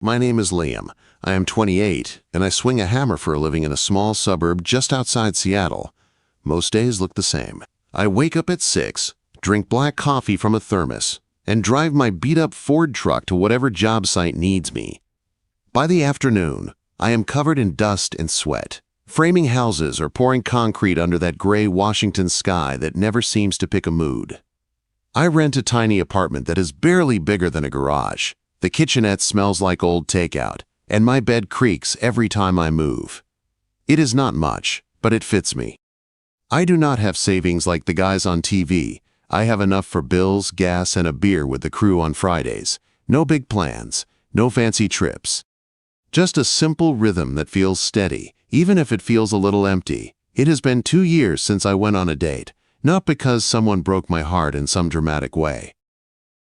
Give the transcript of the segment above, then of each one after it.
My name is Liam. I am 28, and I swing a hammer for a living in a small suburb just outside Seattle. Most days look the same. I wake up at 6, drink black coffee from a thermos, and drive my beat-up Ford truck to whatever job site needs me. By the afternoon, I am covered in dust and sweat, framing houses or pouring concrete under that gray Washington sky that never seems to pick a mood. I rent a tiny apartment that is barely bigger than a garage. The kitchenette smells like old takeout, and my bed creaks every time I move. It is not much, but it fits me. I do not have savings like the guys on TV. I have enough for bills, gas, and a beer with the crew on Fridays. No big plans, no fancy trips. Just a simple rhythm that feels steady, even if it feels a little empty. It has been 2 years since I went on a date, not because someone broke my heart in some dramatic way.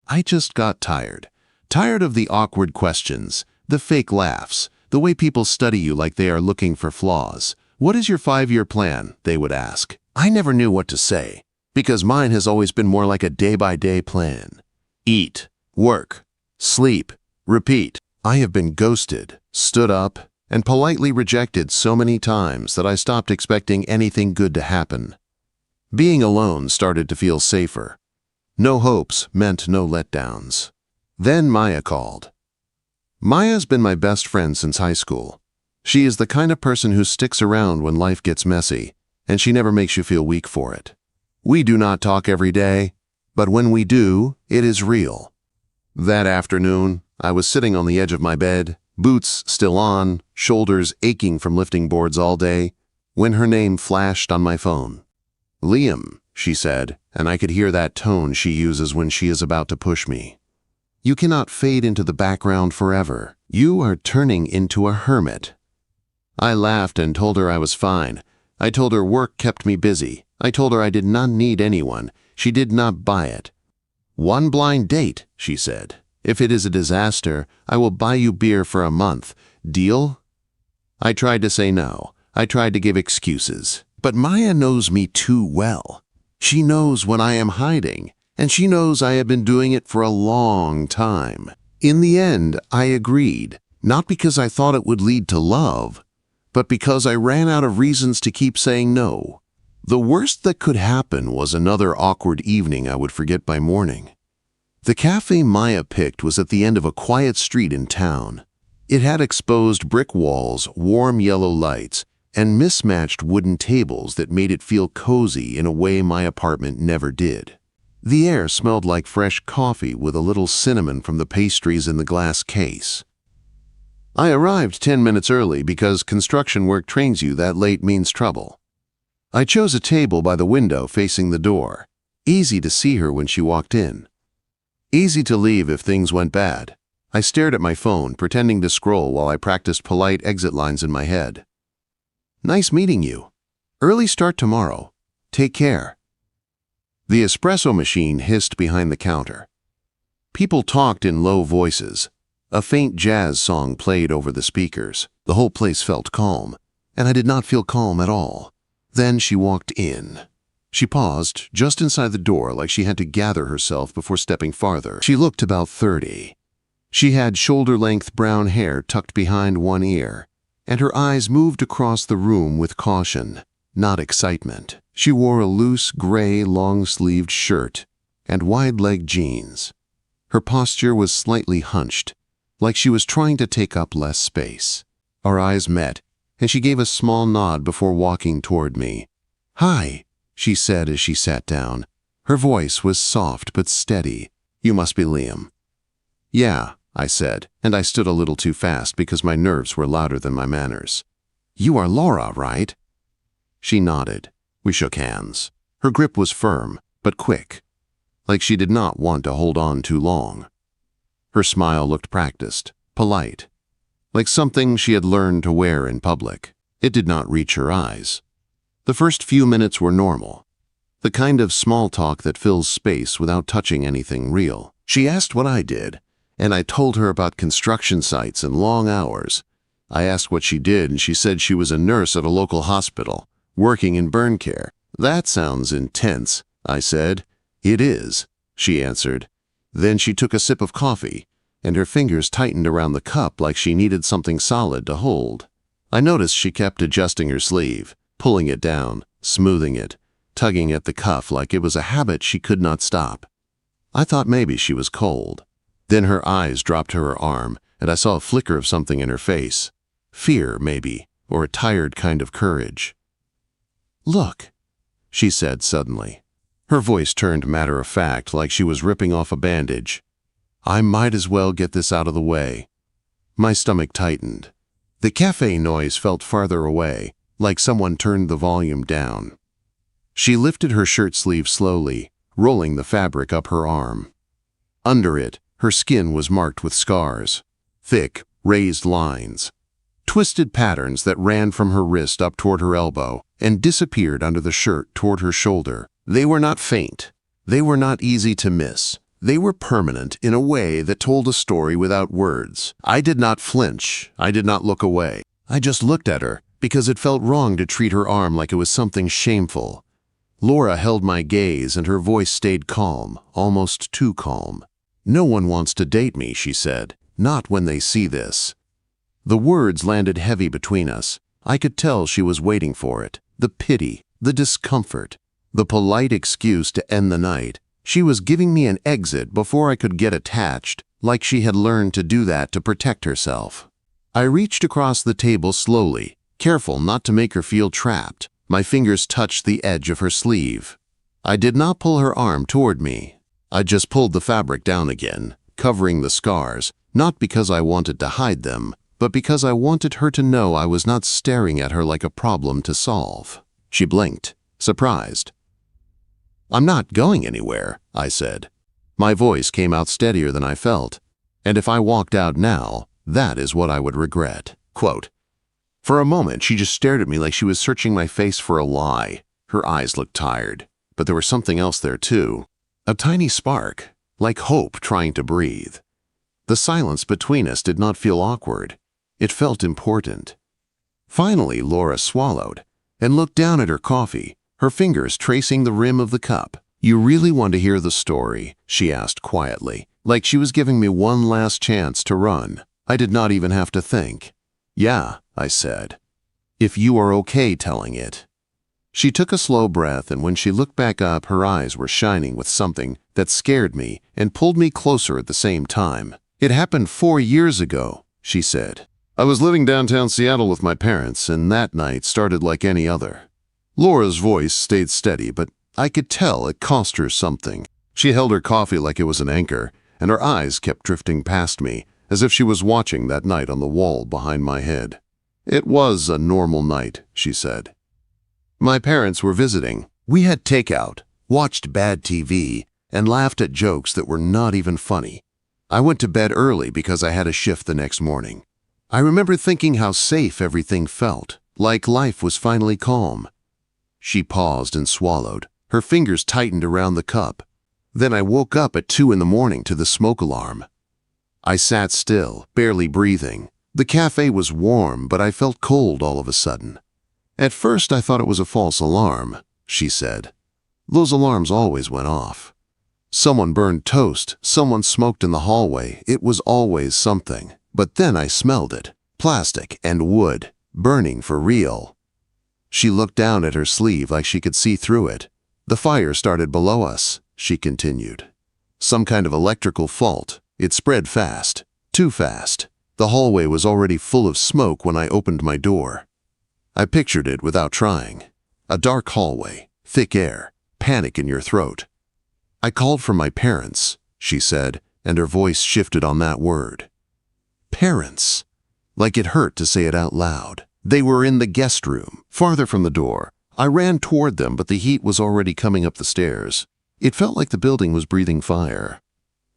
I just got tired. Tired of the awkward questions, the fake laughs, the way people study you like they are looking for flaws. What is your 5-year plan? They would ask. I never knew what to say, because mine has always been more like a day-by-day plan. Eat, work, sleep, repeat. I have been ghosted, stood up, and politely rejected so many times that I stopped expecting anything good to happen. Being alone started to feel safer. No hopes meant no letdowns. Then Maya called. Maya's been my best friend since high school. She is the kind of person who sticks around when life gets messy, and she never makes you feel weak for it. We do not talk every day, but when we do, it is real. That afternoon, I was sitting on the edge of my bed, boots still on, shoulders aching from lifting boards all day, when her name flashed on my phone. Liam, she said, and I could hear that tone she uses when she is about to push me. You cannot fade into the background forever. You are turning into a hermit. I laughed and told her I was fine. I told her work kept me busy. I told her I did not need anyone. She did not buy it. One blind date, she said. If it is a disaster, I will buy you beer for a month. Deal? I tried to say no. I tried to give excuses. But Maya knows me too well. She knows when I am hiding, and she knows I have been doing it for a long time. In the end, I agreed, not because I thought it would lead to love, but because I ran out of reasons to keep saying no. The worst that could happen was another awkward evening I would forget by morning. The cafe Maya picked was at the end of a quiet street in town. It had exposed brick walls, warm yellow lights, and mismatched wooden tables that made it feel cozy in a way my apartment never did. The air smelled like fresh coffee with a little cinnamon from the pastries in the glass case. I arrived 10 minutes early because construction work trains you that late means trouble. I chose a table by the window facing the door. Easy to see her when she walked in. Easy to leave if things went bad. I stared at my phone, pretending to scroll while I practiced polite exit lines in my head. Nice meeting you. Early start tomorrow. Take care. The espresso machine hissed behind the counter. People talked in low voices. A faint jazz song played over the speakers. The whole place felt calm, and I did not feel calm at all. Then she walked in. She paused just inside the door like she had to gather herself before stepping farther. She looked about 30. She had shoulder-length brown hair tucked behind one ear, and her eyes moved across the room with caution, not excitement. She wore a loose gray long-sleeved shirt and wide-legged jeans. Her posture was slightly hunched, like she was trying to take up less space. Our eyes met, and she gave a small nod before walking toward me. "Hi," she said as she sat down. Her voice was soft but steady. "You must be Liam." "Yeah," I said, and I stood a little too fast because my nerves were louder than my manners. "You are Laura, right?" She nodded. We shook hands. Her grip was firm, but quick, like she did not want to hold on too long. Her smile looked practiced, polite, like something she had learned to wear in public. It did not reach her eyes. The first few minutes were normal, the kind of small talk that fills space without touching anything real. She asked what I did, and I told her about construction sites and long hours. I asked what she did, and she said she was a nurse at a local hospital, working in burn care. "That sounds intense," I said. "It is," she answered. Then she took a sip of coffee, and her fingers tightened around the cup like she needed something solid to hold. I noticed she kept adjusting her sleeve, pulling it down, smoothing it, tugging at the cuff like it was a habit she could not stop. I thought maybe she was cold. Then her eyes dropped to her arm, and I saw a flicker of something in her face. Fear, maybe, or a tired kind of courage. "Look," she said suddenly. Her voice turned matter-of-fact, like she was ripping off a bandage. I might as well get this out of the way. My stomach tightened. The cafe noise felt farther away, like someone turned the volume down. She lifted her shirt sleeve slowly, rolling the fabric up her arm. Under it, her skin was marked with scars, thick, raised lines, twisted patterns that ran from her wrist up toward her elbow and disappeared under the shirt toward her shoulder. They were not faint. They were not easy to miss. They were permanent in a way that told a story without words. I did not flinch. I did not look away. I just looked at her because it felt wrong to treat her arm like it was something shameful. Laura held my gaze and her voice stayed calm, almost too calm. "No one wants to date me," she said. "Not when they see this." The words landed heavy between us. I could tell she was waiting for it. The pity, the discomfort, the polite excuse to end the night. She was giving me an exit before I could get attached, like she had learned to do that to protect herself. I reached across the table slowly, careful not to make her feel trapped. My fingers touched the edge of her sleeve. I did not pull her arm toward me. I just pulled the fabric down again, covering the scars, not because I wanted to hide them, but because I wanted her to know I was not staring at her like a problem to solve. She blinked, surprised. "I'm not going anywhere," I said. My voice came out steadier than I felt, and if I walked out now, that is what I would regret. Quote, "For a moment, she just stared at me like she was searching my face for a lie. Her eyes looked tired, but there was something else there too. A tiny spark, like hope trying to breathe. The silence between us did not feel awkward. It felt important. Finally, Laura swallowed and looked down at her coffee, her fingers tracing the rim of the cup. "You really want to hear the story?" she asked quietly, like she was giving me one last chance to run. I did not even have to think. "Yeah," I said. "If you are okay telling it." She took a slow breath, and when she looked back up, her eyes were shining with something that scared me and pulled me closer at the same time. "It happened 4 years ago," she said. "I was living downtown Seattle with my parents, and that night started like any other." Laura's voice stayed steady, but I could tell it cost her something. She held her coffee like it was an anchor, and her eyes kept drifting past me, as if she was watching that night on the wall behind my head. "It was a normal night," she said. "My parents were visiting. We had takeout, watched bad TV, and laughed at jokes that were not even funny. I went to bed early because I had a shift the next morning. I remember thinking how safe everything felt, like life was finally calm." She paused and swallowed. Her fingers tightened around the cup. "Then I woke up at 2 in the morning to the smoke alarm. I sat still, barely breathing. The cafe was warm, but I felt cold all of a sudden. At first I thought it was a false alarm," she said. "Those alarms always went off. Someone burned toast, someone smoked in the hallway. It was always something. But then I smelled it. Plastic and wood, burning for real." She looked down at her sleeve like she could see through it. "The fire started below us," she continued. "Some kind of electrical fault. It spread fast, too fast. The hallway was already full of smoke when I opened my door." I pictured it without trying. A dark hallway, thick air, panic in your throat. "I called for my parents," she said, and her voice shifted on that word. Parents. Like it hurt to say it out loud. They were in the guest room, farther from the door. I ran toward them, but the heat was already coming up the stairs. It felt like the building was breathing fire.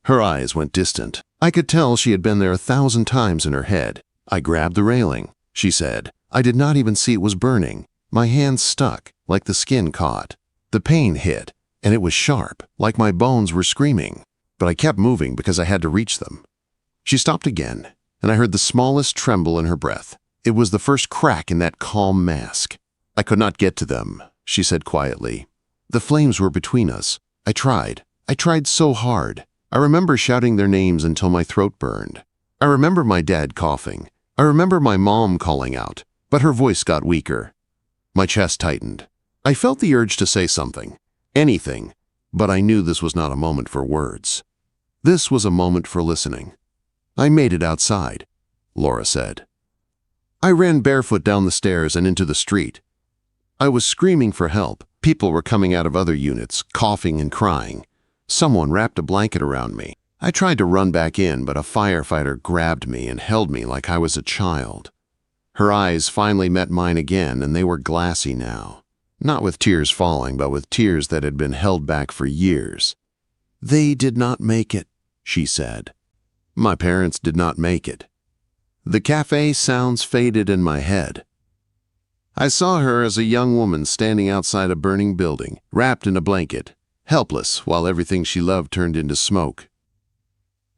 Her eyes went distant. I could tell she had been there 1,000 times in her head. "I grabbed the railing," she said. "I did not even see it was burning. My hands stuck, like the skin caught. The pain hit, and it was sharp, like my bones were screaming. But I kept moving because I had to reach them." She stopped again, and I heard the smallest tremble in her breath. It was the first crack in that calm mask. "I could not get to them," she said quietly. "The flames were between us. I tried so hard, I remember shouting their names until my throat burned. I remember my dad coughing. I remember my mom calling out, but her voice got weaker. My chest tightened. I felt the urge to say something, anything, but I knew this was not a moment for words. This was a moment for listening. I made it outside, Laura said. I ran barefoot down the stairs and into the street. I was screaming for help. People were coming out of other units, coughing and crying. Someone wrapped a blanket around me. I tried to run back in, but a firefighter grabbed me and held me like I was a child. Her eyes finally met mine again, and they were glassy now. Not with tears falling, but with tears that had been held back for years. They did not make it, she said. My parents did not make it. The cafe sounds faded in my head. I saw her as a young woman standing outside a burning building, wrapped in a blanket, helpless while everything she loved turned into smoke.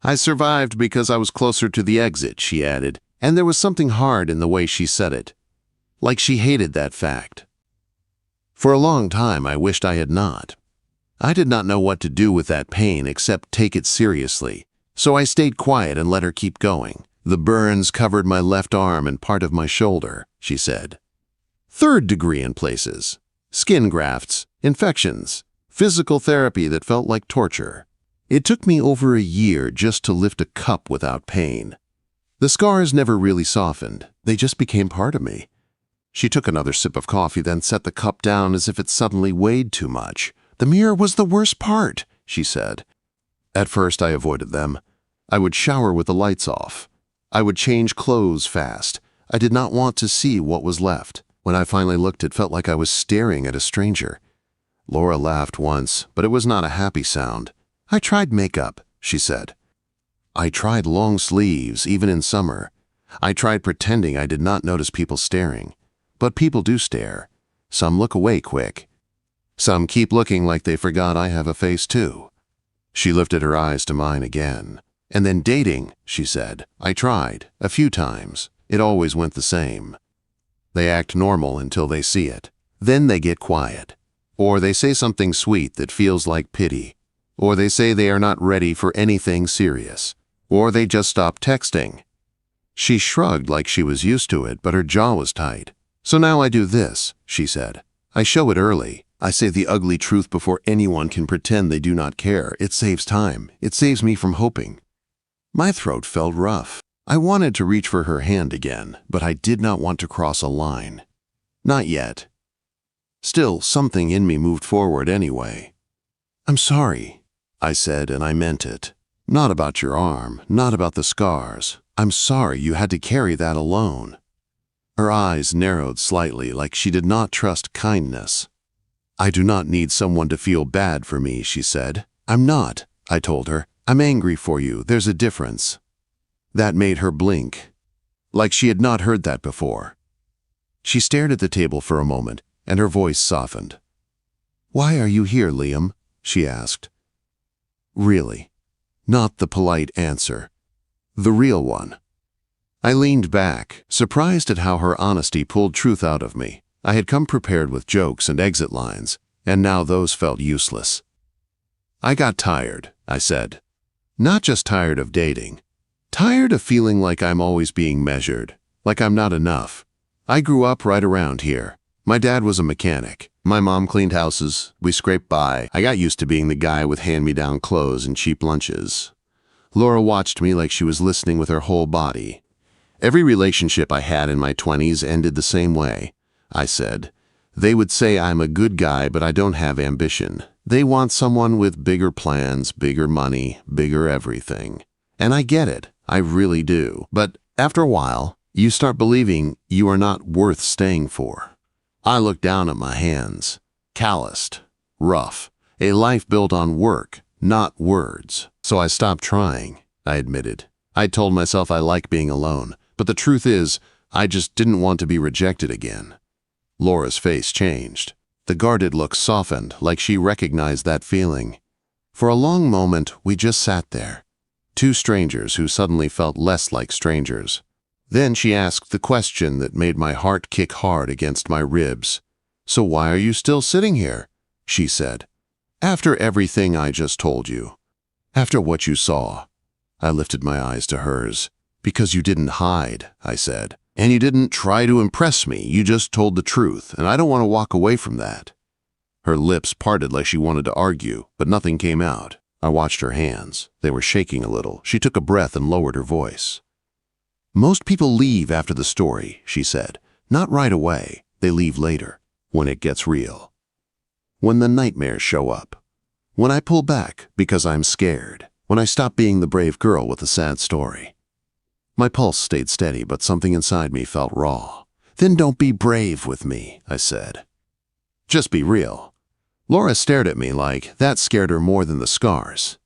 I survived because I was closer to the exit, she added, and there was something hard in the way she said it, like she hated that fact. For a long time, I wished I had not. I did not know what to do with that pain except take it seriously, so I stayed quiet and let her keep going. The burns covered my left arm and part of my shoulder, she said. 3rd degree in places. Skin grafts, infections, physical therapy that felt like torture. It took me over a year just to lift a cup without pain. The scars never really softened. They just became part of me. She took another sip of coffee, then set the cup down as if it suddenly weighed too much. The mirror was the worst part, she said. At first, I avoided them. I would shower with the lights off. I would change clothes fast. I did not want to see what was left. When I finally looked, it felt like I was staring at a stranger. Laura laughed once, but it was not a happy sound. I tried makeup, she said. I tried long sleeves, even in summer. I tried pretending I did not notice people staring. But people do stare. Some look away quick. Some keep looking like they forgot I have a face too. She lifted her eyes to mine again. And then dating, she said. I tried, a few times. It always went the same. They act normal until they see it. Then they get quiet. Or they say something sweet that feels like pity. Or they say they are not ready for anything serious. Or they just stop texting. She shrugged like she was used to it, but her jaw was tight. So now I do this, she said. I show it early. I say the ugly truth before anyone can pretend they do not care. It saves time. It saves me from hoping. My throat felt rough. I wanted to reach for her hand again, but I did not want to cross a line. Not yet. Still, something in me moved forward anyway. I'm sorry, I said, and I meant it. Not about your arm, not about the scars. I'm sorry you had to carry that alone. Her eyes narrowed slightly, like she did not trust kindness. I do not need someone to feel bad for me, she said. I'm not, I told her. I'm angry for you. There's a difference. That made her blink, like she had not heard that before. She stared at the table for a moment, and her voice softened. Why are you here, Liam? She asked. Really? Not the polite answer. The real one. I leaned back, surprised at how her honesty pulled truth out of me. I had come prepared with jokes and exit lines, and now those felt useless. I got tired, I said. Not just tired of dating. Tired of feeling like I'm always being measured, like I'm not enough. I grew up right around here. My dad was a mechanic. My mom cleaned houses. We scraped by. I got used to being the guy with hand-me-down clothes and cheap lunches. Laura watched me like she was listening with her whole body. Every relationship I had in my 20s ended the same way. I said, they would say I'm a good guy, but I don't have ambition. They want someone with bigger plans, bigger money, bigger everything. And I get it. I really do. But after a while, you start believing you are not worth staying for. I looked down at my hands. Calloused. Rough. A life built on work, not words. So I stopped trying, I admitted. I told myself I like being alone. But the truth is, I just didn't want to be rejected again. Laura's face changed. The guarded look softened, like she recognized that feeling. For a long moment, we just sat there. Two strangers who suddenly felt less like strangers. Then she asked the question that made my heart kick hard against my ribs. So why are you still sitting here? She said. After everything I just told you. After what you saw, I lifted my eyes to hers. Because you didn't hide, I said. And you didn't try to impress me. You just told the truth, and I don't want to walk away from that. Her lips parted like she wanted to argue, but nothing came out. I watched her hands. They were shaking a little. She took a breath and lowered her voice. Most people leave after the story, she said. Not right away. They leave later, when it gets real. When the nightmares show up. When I pull back because I'm scared. When I stop being the brave girl with a sad story. My pulse stayed steady, but something inside me felt raw. Then don't be brave with me, I said. Just be real. Laura stared at me like that scared her more than the scars.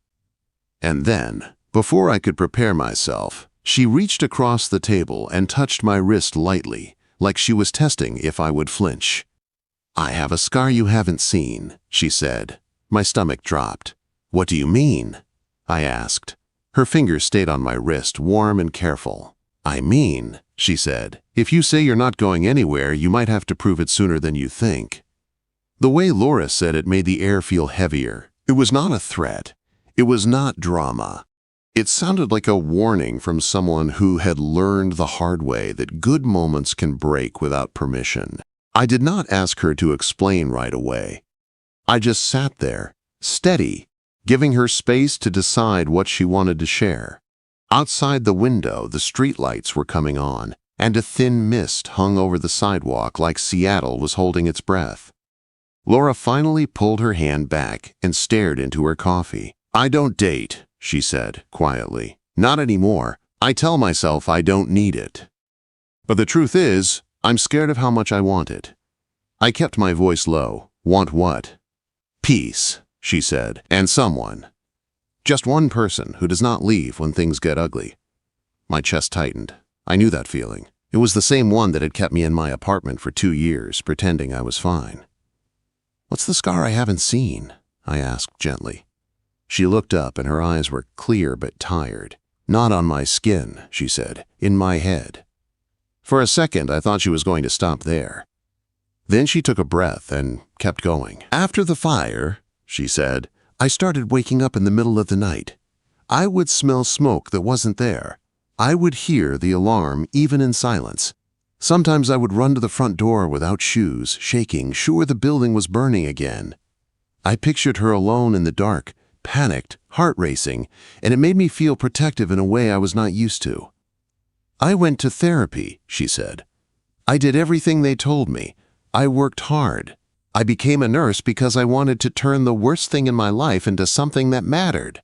And then, before I could prepare myself, she reached across the table and touched my wrist lightly, like she was testing if I would flinch. I have a scar you haven't seen, she said. My stomach dropped. What do you mean? I asked. Her fingers stayed on my wrist, warm and careful. I mean, she said, if you say you're not going anywhere, you might have to prove it sooner than you think. The way Laura said it made the air feel heavier. It was not a threat. It was not drama. It sounded like a warning from someone who had learned the hard way that good moments can break without permission. I did not ask her to explain right away. I just sat there, steady, giving her space to decide what she wanted to share. Outside the window, the streetlights were coming on, and a thin mist hung over the sidewalk like Seattle was holding its breath. Laura finally pulled her hand back and stared into her coffee. I don't date, she said quietly. Not anymore. I tell myself I don't need it. But the truth is, I'm scared of how much I want it. I kept my voice low. Want what? Peace, she said, and someone. Just one person who does not leave when things get ugly. My chest tightened. I knew that feeling. It was the same one that had kept me in my apartment for 2 years, pretending I was fine. What's the scar I haven't seen? I asked gently. She looked up and her eyes were clear but tired. Not on my skin, she said, in my head. For a second, I thought she was going to stop there. Then she took a breath and kept going. After the fire, she said, I started waking up in the middle of the night. I would smell smoke that wasn't there. I would hear the alarm even in silence. Sometimes I would run to the front door without shoes, shaking, sure the building was burning again. I pictured her alone in the dark, panicked, heart racing, and it made me feel protective in a way I was not used to. I went to therapy, she said. I did everything they told me. I worked hard. I became a nurse because I wanted to turn the worst thing in my life into something that mattered.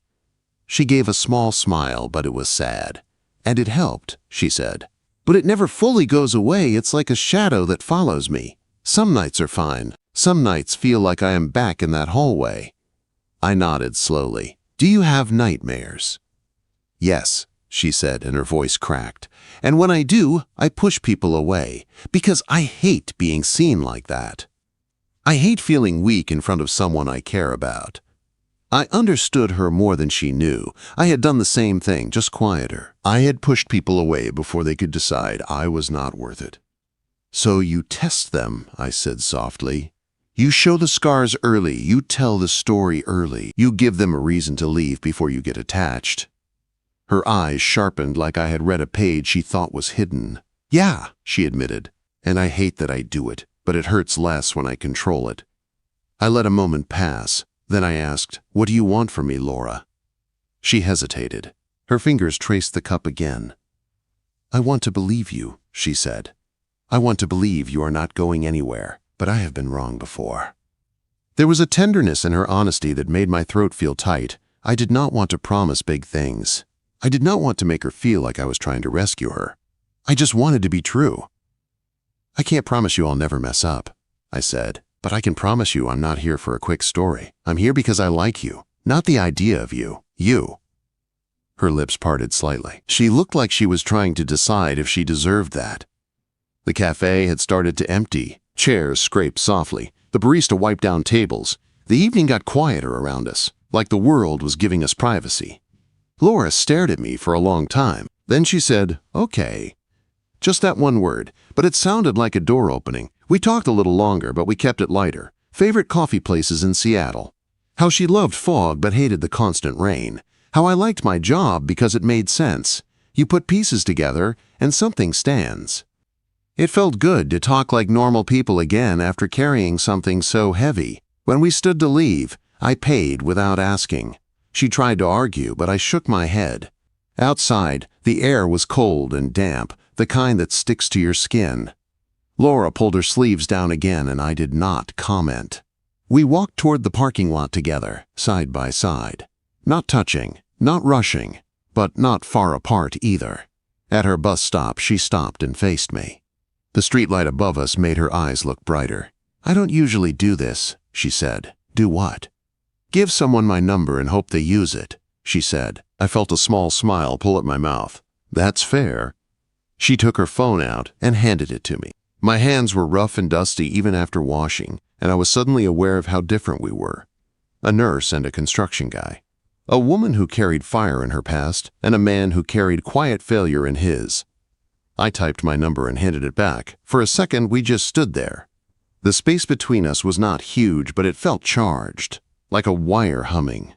She gave a small smile, but it was sad. And it helped, she said. But it never fully goes away. It's like a shadow that follows me. Some nights are fine. Some nights feel like I am back in that hallway. I nodded slowly. Do you have nightmares? Yes, she said, and her voice cracked. And when I do, I push people away, because I hate being seen like that. I hate feeling weak in front of someone I care about. I understood her more than she knew. I had done the same thing, just quieter. I had pushed people away before they could decide I was not worth it. So you test them, I said softly. You show the scars early. You tell the story early. You give them a reason to leave before you get attached. Her eyes sharpened like I had read a page she thought was hidden. Yeah, she admitted, and I hate that I do it, but it hurts less when I control it. I let a moment pass. Then I asked, what do you want from me, Laura? She hesitated. Her fingers traced the cup again. I want to believe you, she said. I want to believe you are not going anywhere, but I have been wrong before. There was a tenderness in her honesty that made my throat feel tight. I did not want to promise big things. I did not want to make her feel like I was trying to rescue her. I just wanted to be true. I can't promise you I'll never mess up, I said. But I can promise you I'm not here for a quick story. I'm here because I like you, not the idea of you. You. Her lips parted slightly. She looked like she was trying to decide if she deserved that. The cafe had started to empty. Chairs scraped softly. The barista wiped down tables. The evening got quieter around us, like the world was giving us privacy. Laura stared at me for a long time. Then she said, okay. Just that one word, but it sounded like a door opening. We talked a little longer, but we kept it lighter. Favorite coffee places in Seattle. How she loved fog but hated the constant rain. How I liked my job because it made sense. You put pieces together and something stands. It felt good to talk like normal people again after carrying something so heavy. When we stood to leave, I paid without asking. She tried to argue, but I shook my head. Outside, the air was cold and damp, the kind that sticks to your skin. Laura pulled her sleeves down again and I did not comment. We walked toward the parking lot together, side by side. Not touching, not rushing, but not far apart either. At her bus stop, she stopped and faced me. The streetlight above us made her eyes look brighter. "I don't usually do this," she said. "Do what?" "Give someone my number and hope they use it," she said. I felt a small smile pull at my mouth. "That's fair." She took her phone out and handed it to me. My hands were rough and dusty even after washing, and I was suddenly aware of how different we were. A nurse and a construction guy. A woman who carried fire in her past, and a man who carried quiet failure in his. I typed my number and handed it back. For a second, we just stood there. The space between us was not huge, but it felt charged, like a wire humming.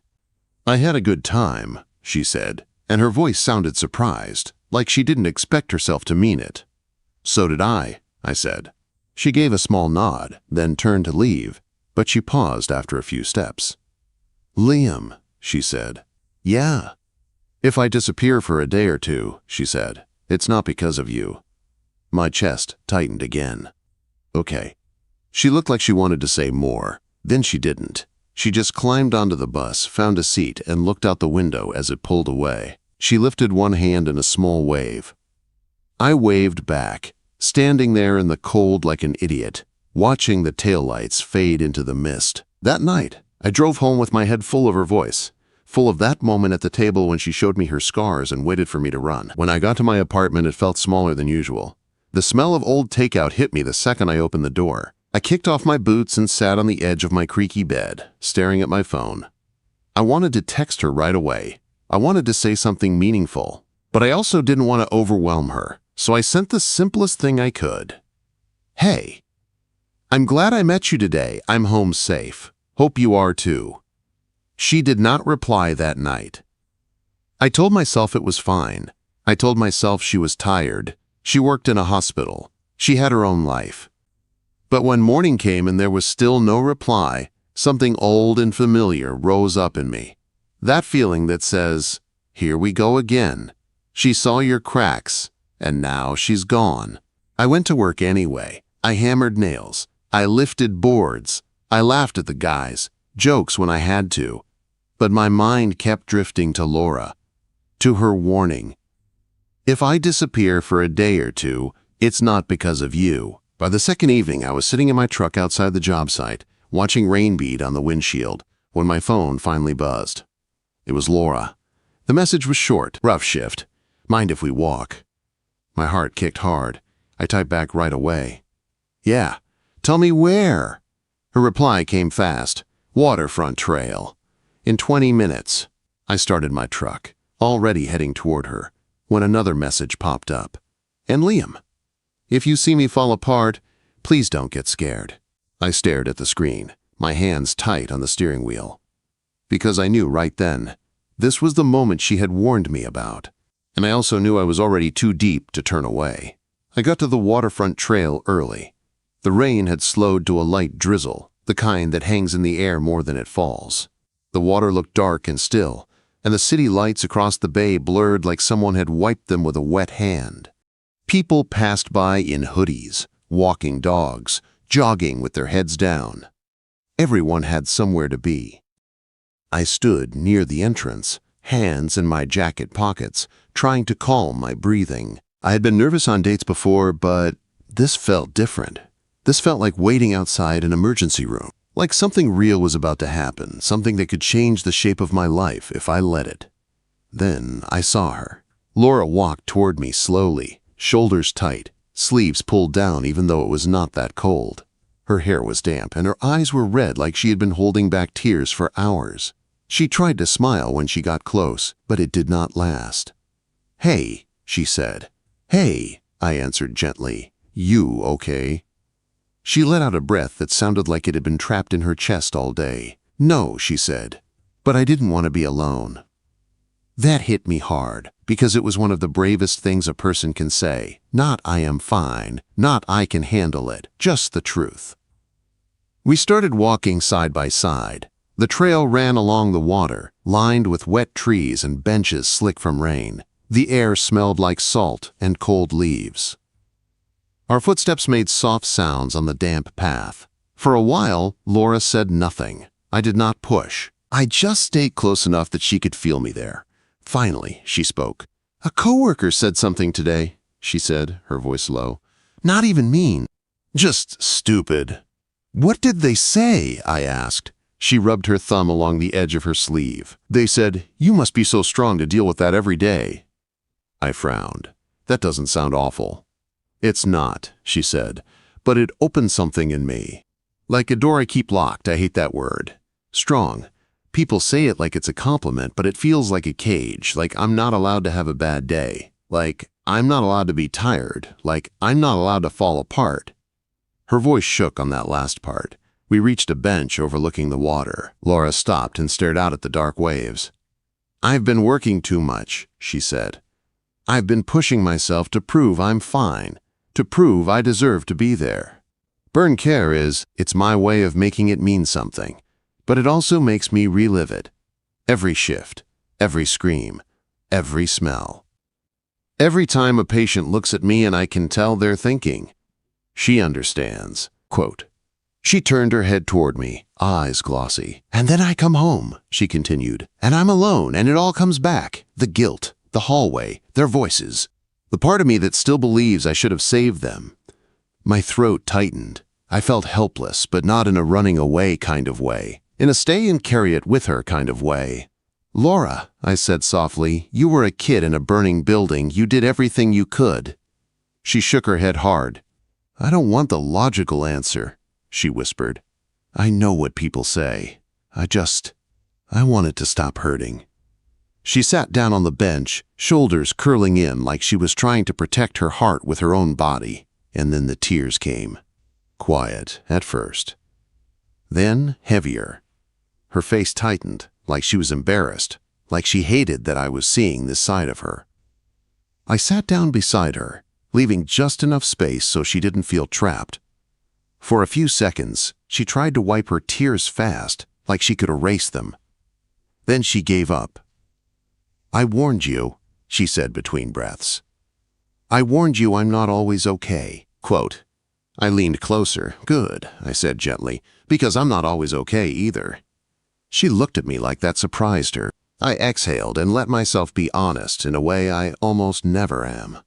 "I had a good time," she said, and her voice sounded surprised, like she didn't expect herself to mean it. "So did I said. She gave a small nod, then turned to leave, but she paused after a few steps. "Liam," she said. "Yeah." "If I disappear for a day or two," she said, "it's not because of you." My chest tightened again. "Okay." She looked like she wanted to say more. Then she didn't. She just climbed onto the bus, found a seat, and looked out the window as it pulled away. She lifted one hand in a small wave. I waved back, standing there in the cold like an idiot, watching the taillights fade into the mist. That night, I drove home with my head full of her voice, full of that moment at the table when she showed me her scars and waited for me to run. When I got to my apartment, it felt smaller than usual. The smell of old takeout hit me the second I opened the door. I kicked off my boots and sat on the edge of my creaky bed, staring at my phone. I wanted to text her right away. I wanted to say something meaningful, but I also didn't want to overwhelm her, so I sent the simplest thing I could. "Hey, I'm glad I met you today. I'm home safe. Hope you are too." She did not reply that night. I told myself it was fine. I told myself she was tired. She worked in a hospital. She had her own life. But when morning came and there was still no reply, something old and familiar rose up in me. That feeling that says, "Here we go again. She saw your cracks, and now she's gone." I went to work anyway. I hammered nails. I lifted boards. I laughed at the guys, jokes when I had to. But my mind kept drifting to Laura, to her warning. "If I disappear for a day or two, it's not because of you." By the second evening, I was sitting in my truck outside the job site, watching rain bead on the windshield, when my phone finally buzzed. It was Laura. The message was short. "Rough shift. Mind if we walk?" My heart kicked hard. I typed back right away. "Yeah. Tell me where." Her reply came fast. "Waterfront trail." In 20 minutes, I started my truck, already heading toward her, when another message popped up. "And Liam, if you see me fall apart, please don't get scared." I stared at the screen, my hands tight on the steering wheel. Because I knew right then, this was the moment she had warned me about. And I also knew I was already too deep to turn away. I got to the waterfront trail early. The rain had slowed to a light drizzle, the kind that hangs in the air more than it falls. The water looked dark and still, and the city lights across the bay blurred like someone had wiped them with a wet hand. People passed by in hoodies, walking dogs, jogging with their heads down. Everyone had somewhere to be. I stood near the entrance, hands in my jacket pockets, trying to calm my breathing. I had been nervous on dates before, but this felt different. This felt like waiting outside an emergency room, like something real was about to happen, something that could change the shape of my life if I let it. Then I saw her. Laura walked toward me slowly, shoulders tight, sleeves pulled down even though it was not that cold. Her hair was damp and her eyes were red like she had been holding back tears for hours. She tried to smile when she got close, but it did not last. "Hey," she said. "Hey," I answered gently. "You okay?" She let out a breath that sounded like it had been trapped in her chest all day. "No," she said, "but I didn't want to be alone." That hit me hard, because it was one of the bravest things a person can say. Not "I am fine," not "I can handle it," just the truth. We started walking side by side. The trail ran along the water, lined with wet trees and benches slick from rain. The air smelled like salt and cold leaves. Our footsteps made soft sounds on the damp path. For a while, Laura said nothing. I did not push. I just stayed close enough that she could feel me there. Finally, she spoke. "A coworker said something today," she said, her voice low. "Not even mean. Just stupid." "What did they say?" I asked. She rubbed her thumb along the edge of her sleeve. "They said, 'You must be so strong to deal with that every day.'" I frowned. "That doesn't sound awful." "It's not," she said, "but it opened something in me. Like a door I keep locked, I hate that word. Strong. People say it like it's a compliment, but it feels like a cage, like I'm not allowed to have a bad day, like I'm not allowed to be tired, like I'm not allowed to fall apart." Her voice shook on that last part. We reached a bench overlooking the water. Laura stopped and stared out at the dark waves. "I've been working too much," she said. "I've been pushing myself to prove I'm fine, to prove I deserve to be there. Burn care it's my way of making it mean something, but it also makes me relive it. Every shift, every scream, every smell. Every time a patient looks at me and I can tell they're thinking. She understands." Quote. She turned her head toward me, eyes glossy. "And then I come home," she continued, "and I'm alone, and it all comes back. The guilt, the hallway, their voices. The part of me that still believes I should have saved them." My throat tightened. I felt helpless, but not in a running away kind of way. In a stay and carry it with her kind of way. "Laura," I said softly, "you were a kid in a burning building. You did everything you could." She shook her head hard. "I don't want the logical answer," she whispered. "I know what people say. I want it to stop hurting." She sat down on the bench, shoulders curling in like she was trying to protect her heart with her own body, and then the tears came. Quiet at first. Then heavier. Her face tightened, like she was embarrassed, like she hated that I was seeing this side of her. I sat down beside her, leaving just enough space so she didn't feel trapped. For a few seconds, she tried to wipe her tears fast, like she could erase them. Then she gave up. "I warned you," she said between breaths. "I warned you I'm not always okay." Quote. I leaned closer. "Good," I said gently, "because I'm not always okay either." She looked at me like that surprised her. I exhaled and let myself be honest in a way I almost never am.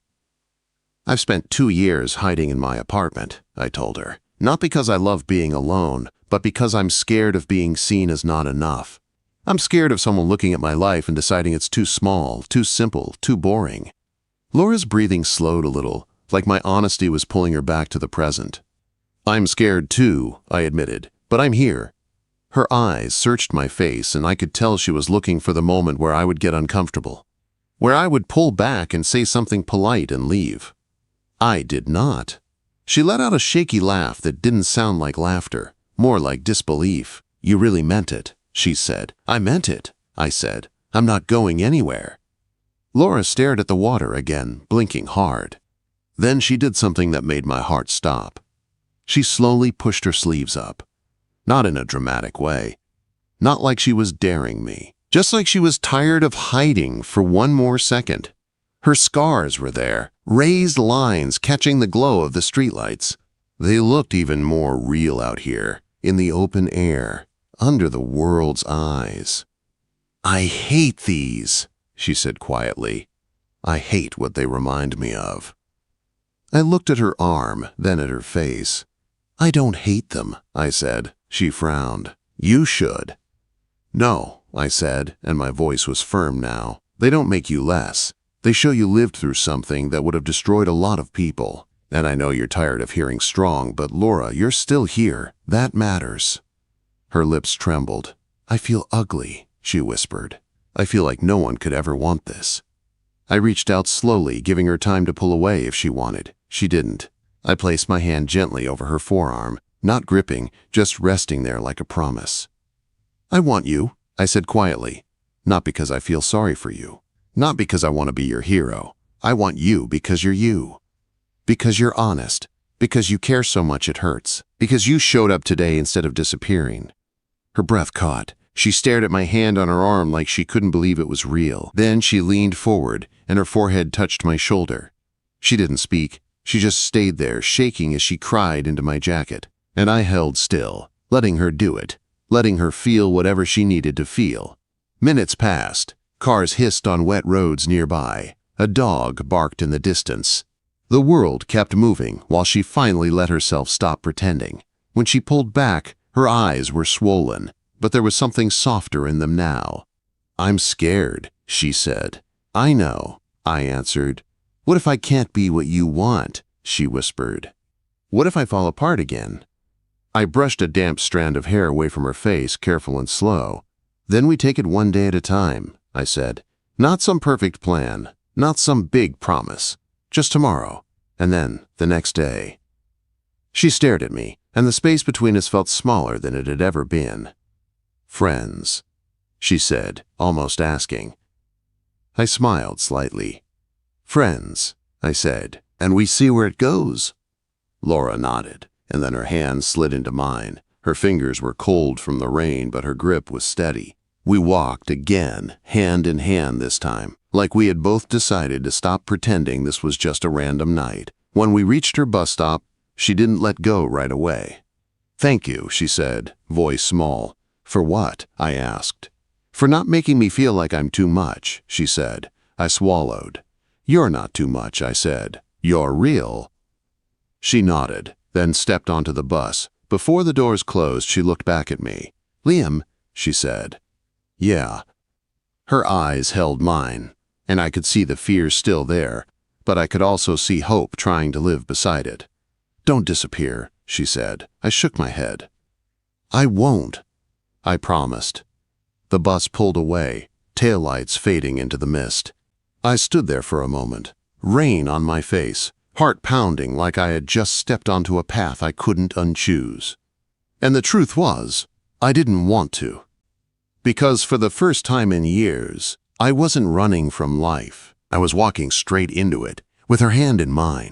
"I've spent 2 years hiding in my apartment," I told her. "Not because I love being alone, but because I'm scared of being seen as not enough. I'm scared of someone looking at my life and deciding it's too small, too simple, too boring." Laura's breathing slowed a little, like my honesty was pulling her back to the present. "I'm scared too," I admitted, "but I'm here." Her eyes searched my face, and I could tell she was looking for the moment where I would get uncomfortable, where I would pull back and say something polite and leave. I did not. She let out a shaky laugh that didn't sound like laughter, more like disbelief. "You really meant it," she said. "I meant it," I said. "I'm not going anywhere." Laura stared at the water again, blinking hard. Then she did something that made my heart stop. She slowly pushed her sleeves up. Not in a dramatic way. Not like she was daring me. Just like she was tired of hiding for one more second. Her scars were there, raised lines catching the glow of the streetlights. They looked even more real out here, in the open air, under the world's eyes. "I hate these," she said quietly. "I hate what they remind me of." I looked at her arm, then at her face. "I don't hate them," I said. She frowned. "You should." "No," I said, and my voice was firm now. "They don't make you less. They show you lived through something that would have destroyed a lot of people. And I know you're tired of hearing strong, but Laura, you're still here. That matters." Her lips trembled. "I feel ugly," she whispered. "I feel like no one could ever want this." I reached out slowly, giving her time to pull away if she wanted. She didn't. I placed my hand gently over her forearm, not gripping, just resting there like a promise. "I want you," I said quietly. "Not because I feel sorry for you. Not because I want to be your hero. I want you because you're you. Because you're honest. Because you care so much it hurts. Because you showed up today instead of disappearing." Her breath caught. She stared at my hand on her arm like she couldn't believe it was real. Then she leaned forward, and her forehead touched my shoulder. She didn't speak. She just stayed there, shaking as she cried into my jacket. And I held still, letting her do it, letting her feel whatever she needed to feel. Minutes passed. Cars hissed on wet roads nearby. A dog barked in the distance. The world kept moving while she finally let herself stop pretending. When she pulled back, her eyes were swollen, but there was something softer in them now. "I'm scared," she said. "I know," I answered. "What if I can't be what you want?" she whispered. "What if I fall apart again?" I brushed a damp strand of hair away from her face, careful and slow. "Then we take it one day at a time," I said. "Not some perfect plan, not some big promise. Just tomorrow, and then the next day." She stared at me, and the space between us felt smaller than it had ever been. "Friends," she said, almost asking. I smiled slightly. "Friends," I said, "and we see where it goes." Laura nodded, and then her hand slid into mine. Her fingers were cold from the rain, but her grip was steady. We walked again, hand in hand this time, like we had both decided to stop pretending this was just a random night. When we reached her bus stop, she didn't let go right away. "Thank you," she said, voice small. "For what?" I asked. "For not making me feel like I'm too much," she said. I swallowed. "You're not too much," I said. "You're real." She nodded, then stepped onto the bus. Before the doors closed, she looked back at me. "Liam," she said. "Yeah." Her eyes held mine, and I could see the fear still there, but I could also see hope trying to live beside it. "Don't disappear," she said. I shook my head. "I won't," I promised. The bus pulled away, taillights fading into the mist. I stood there for a moment, rain on my face, heart pounding like I had just stepped onto a path I couldn't unchoose. And the truth was, I didn't want to. Because for the first time in years, I wasn't running from life. I was walking straight into it, with her hand in mine.